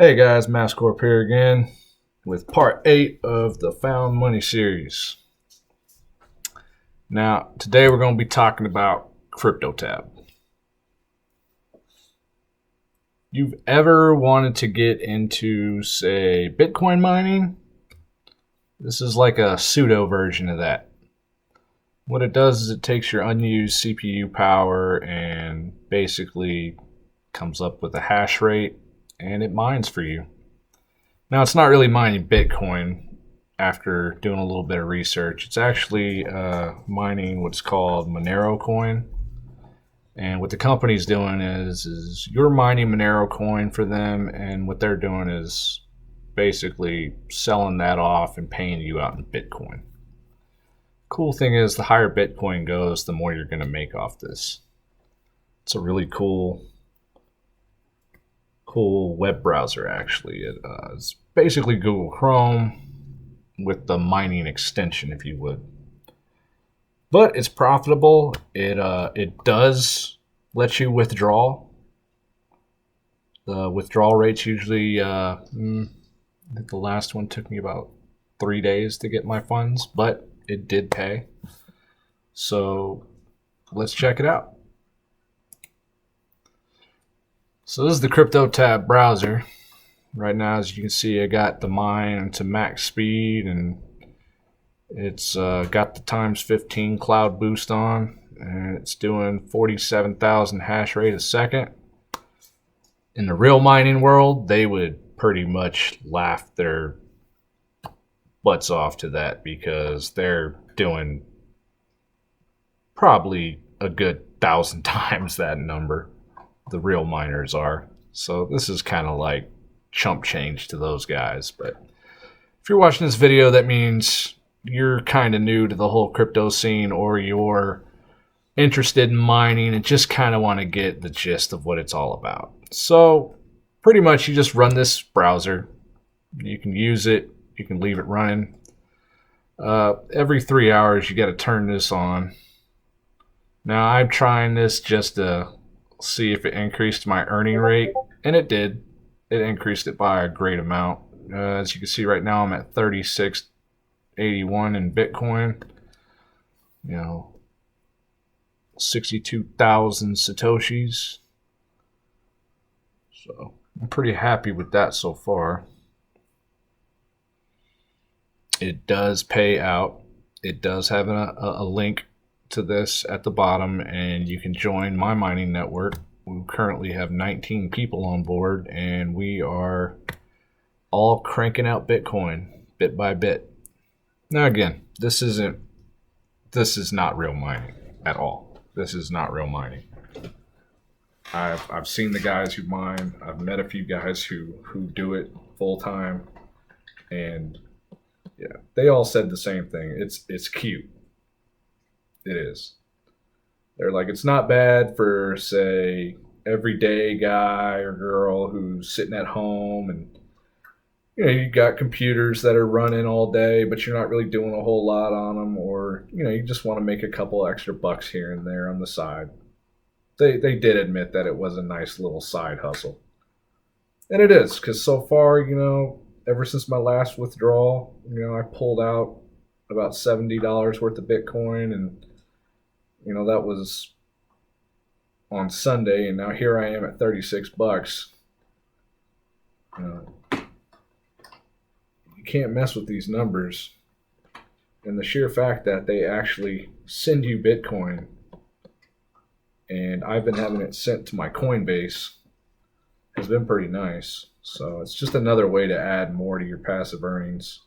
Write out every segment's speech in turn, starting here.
Hey guys, Mascorp here again with part 8 of the Found Money series. Now, today we're going to be talking about Cryptotab. You've ever wanted to get into, say, Bitcoin mining? This is like a pseudo version of that. What it does is it takes your unused CPU power and basically comes up with a hash rate and it mines for you. Now, it's not really mining Bitcoin after doing a little bit of research. It's actually mining what's called Monero coin. And what the company's doing is you're mining Monero coin for them, and what they're doing is basically selling that off and paying you out in Bitcoin. Cool thing is, the higher Bitcoin goes, the more you're going to make off this. It's a really cool web browser, actually. It's basically Google Chrome with the mining extension, if you would. But it's profitable. It does let you withdraw. The withdrawal rates usually, I think the last one took me about 3 days to get my funds, but it did pay. So let's check it out. So this is the Cryptotab browser. Right now, as you can see, I got the mine to max speed, and it's got the times 15 cloud boost on, and it's doing 47,000 hash rate a second. In the real mining world, they would pretty much laugh their butts off to that, because they're doing probably a good 1,000 times that number. The real miners are. So this is kind of like chump change to those guys. But if you're watching this video, that means you're kind of new to the whole crypto scene, or you're interested in mining and just kind of want to get the gist of what it's all about. So pretty much you just run this browser. You can use it, you can leave it running. Every 3 hours you got to turn this on. Now I'm trying this just to see if it increased my earning rate, and it did. It increased it by a great amount. As you can see right now, I'm at 36.81 in Bitcoin. 62,000 satoshis. So I'm pretty happy with that so far. It does pay out. It does have a link to this at the bottom, and you can join my mining network. We currently have 19 people on board, and we are all cranking out Bitcoin bit by bit. Now again, this is not real mining at all. This is not real mining. I've seen the guys who mine. I've met a few guys who do it full time, and yeah, they all said the same thing. It's cute. It is. They're like, it's not bad for, say, everyday guy or girl who's sitting at home, and you got computers that are running all day, but you're not really doing a whole lot on them, or you just want to make a couple extra bucks here and there on the side. They did admit that it was a nice little side hustle, and it is, because so far, ever since my last withdrawal, I pulled out about $70 worth of Bitcoin, and that was on Sunday, and now here I am at 36 bucks. You can't mess with these numbers. And the sheer fact that they actually send you Bitcoin, and I've been having it sent to my Coinbase, has been pretty nice. So it's just another way to add more to your passive earnings.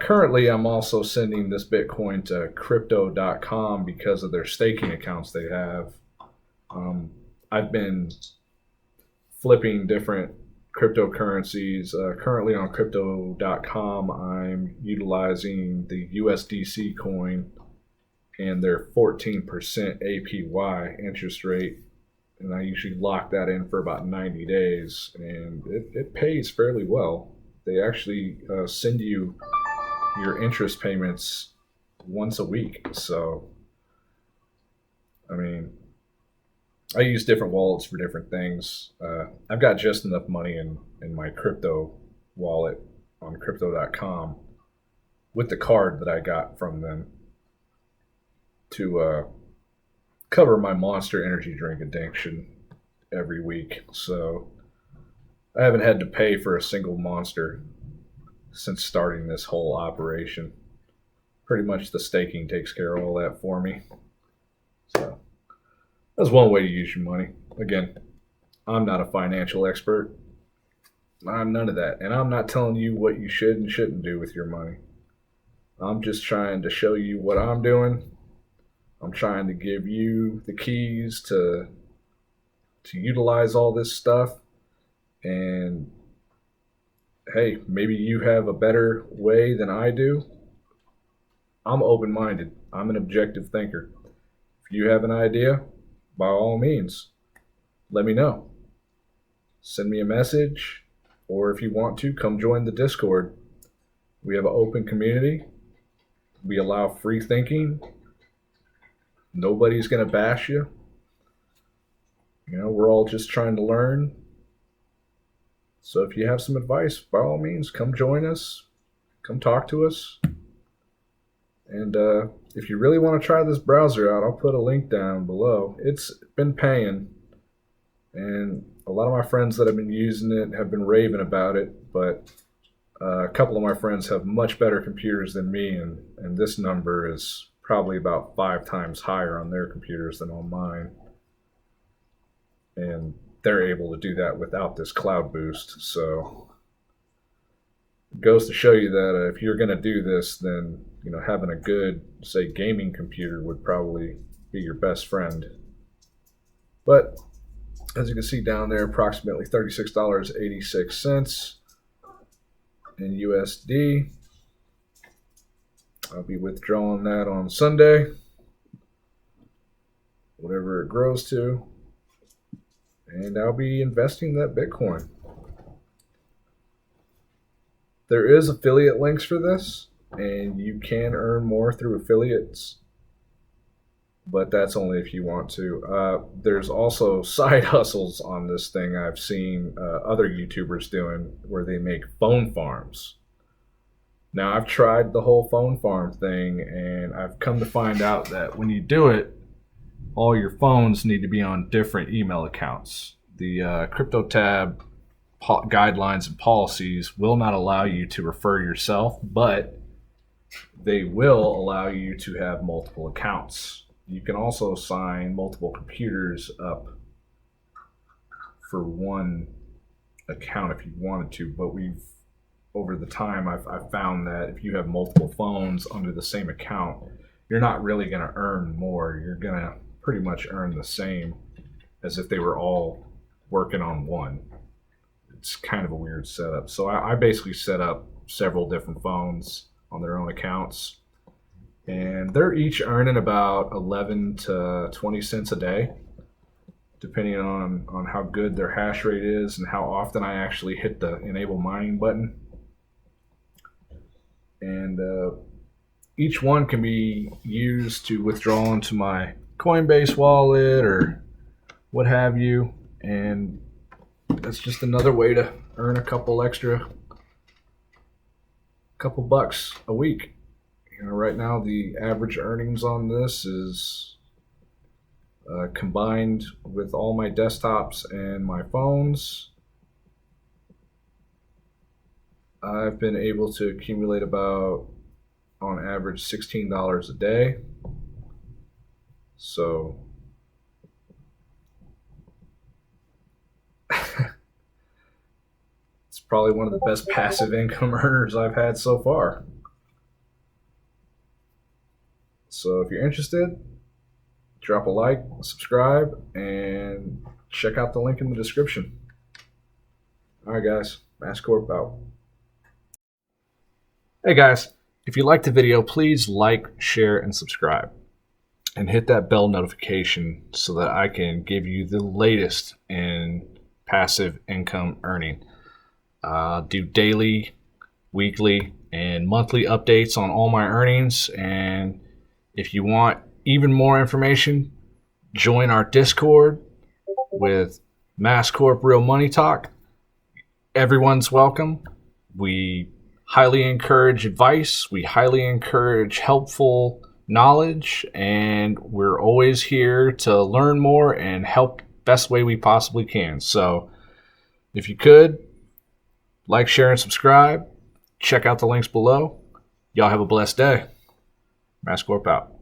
Currently, I'm also sending this Bitcoin to Crypto.com because of their staking accounts they have. I've been flipping different cryptocurrencies. Currently on Crypto.com, I'm utilizing the USDC coin and their 14% APY interest rate. And I usually lock that in for about 90 days, and it pays fairly well. They actually send you your interest payments once a week. So, I mean, I use different wallets for different things. I've got just enough money in my crypto wallet on crypto.com with the card that I got from them to cover my Monster energy drink addiction every week. So I haven't had to pay for a single Monster since starting this whole operation. Pretty much the staking takes care of all that for me. So that's one way to use your money. Again, I'm not a financial expert. I'm none of that. And I'm not telling you what you should and shouldn't do with your money. I'm just trying to show you what I'm doing. I'm trying to give you the keys to utilize all this stuff. And hey, maybe you have a better way than I do. I'm open-minded. I'm an objective thinker. If you have an idea, by all means, let me know. Send me a message, or if you want to, come join the Discord. We have an open community. We allow free thinking. Nobody's going to bash you. You know, we're all just trying to learn. So if you have some advice, by all means, come join us. Come talk to us. And if you really want to try this browser out, I'll put a link down below. It's been paying. And a lot of my friends that have been using it have been raving about it. But a couple of my friends have much better computers than me. And this number is probably about 5 times higher on their computers than on mine. And they're able to do that without this cloud boost. So it goes to show you that if you're going to do this, then having a good, say, gaming computer would probably be your best friend. But as you can see down there, approximately $36.86 in USD. I'll be withdrawing that on Sunday, whatever it grows to. And I'll be investing that Bitcoin. There is affiliate links for this, and you can earn more through affiliates, but that's only if you want to. There's also side hustles on this thing I've seen other YouTubers doing where they make phone farms. Now, I've tried the whole phone farm thing, and I've come to find out that when you do it, all your phones need to be on different email accounts. The Cryptotab guidelines and policies will not allow you to refer yourself, but they will allow you to have multiple accounts. You can also sign multiple computers up for one account if you wanted to, but over the time, I've found that if you have multiple phones under the same account, you're not really going to earn more. You're going to pretty much earn the same as if they were all working on one. It's kind of a weird setup. So I basically set up several different phones on their own accounts, and they're each earning about 11 to 20 cents a day, depending on how good their hash rate is and how often I actually hit the enable mining button. And each one can be used to withdraw into my Coinbase wallet or what have you. And that's just another way to earn a couple bucks a week. Right now the average earnings on this is combined with all my desktops and my phones, I've been able to accumulate about, on average, $16 a day. So it's probably one of the best passive income earners I've had so far. So if you're interested, drop a like, subscribe, and check out the link in the description. All right, guys. Mascorp out. Hey, guys. If you liked the video, please like, share, and subscribe. And hit that bell notification so that I can give you the latest in passive income earning. Do daily, weekly, and monthly updates on all my earnings. And if you want even more information, join our Discord. with Mascorp Real Money Talk. Everyone's welcome. We highly encourage advice. We highly encourage helpful knowledge, and we're always here to learn more and help best way we possibly can. So if you could, like, share, and subscribe. Check out the links below. Y'all have a blessed day. Mascorp out.